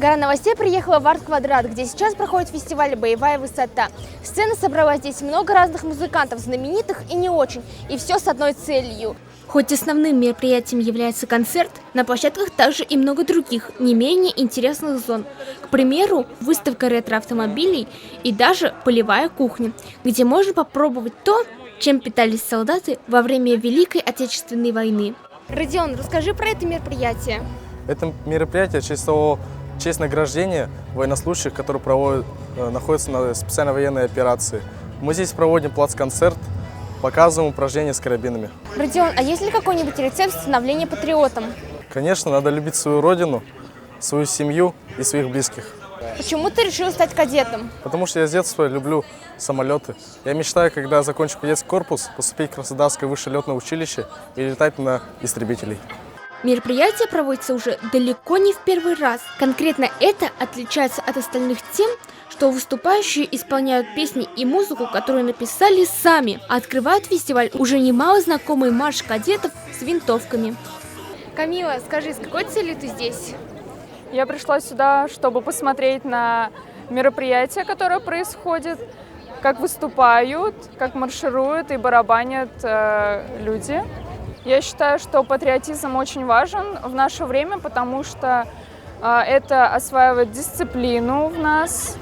Гора новостей приехала в Арт-Квадрат, где сейчас проходит фестиваль «Боевая высота». Сцена собрала здесь много разных музыкантов, знаменитых и не очень, и все с одной целью. Хоть основным мероприятием является концерт, на площадках также и много других, не менее интересных зон. К примеру, выставка ретро-автомобилей и даже полевая кухня, где можно попробовать то, чем питались солдаты во время Великой Отечественной войны. Родион, расскажи про это мероприятие. Это мероприятие в честь награждения военнослужащих, которые находятся на специальной военной операции. Мы здесь проводим плацконцерт, показываем упражнения с карабинами. Родион, а есть ли какой-нибудь рецепт становления патриотом? Конечно, надо любить свою родину, свою семью и своих близких. Почему ты решил стать кадетом? Потому что я с детства люблю самолеты. Я мечтаю, когда закончу кадетский корпус, поступить в Краснодарское высшее летное училище и летать на истребителей. Мероприятие проводится уже далеко не в первый раз. Конкретно это отличается от остальных тем, что выступающие исполняют песни и музыку, которую написали сами. А открывают фестиваль уже немало знакомый марш кадетов с винтовками. Камила, скажи, с какой целью ты здесь? Я пришла сюда, чтобы посмотреть на мероприятие, которое происходит, как выступают, как маршируют и барабанят люди. Я считаю, что патриотизм очень важен в наше время, потому что это осваивает дисциплину в нас.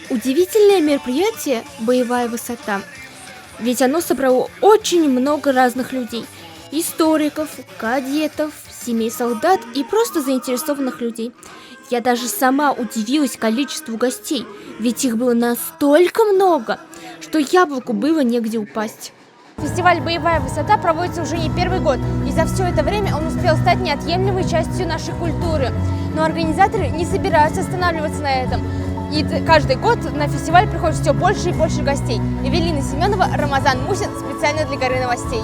Удивительное мероприятие «Боевая высота». Ведь оно собрало очень много разных людей. Историков, кадетов, семей солдат и просто заинтересованных людей. Я даже сама удивилась количеству гостей, ведь их было настолько много, что яблоку было негде упасть. Фестиваль «Боевая высота» проводится уже не первый год, и за все это время он успел стать неотъемлемой частью нашей культуры. Но организаторы не собираются останавливаться на этом. И каждый год на фестиваль приходит все больше и больше гостей. Эвелина Семенова, Рамазан Мусин, специально для «Горы новостей».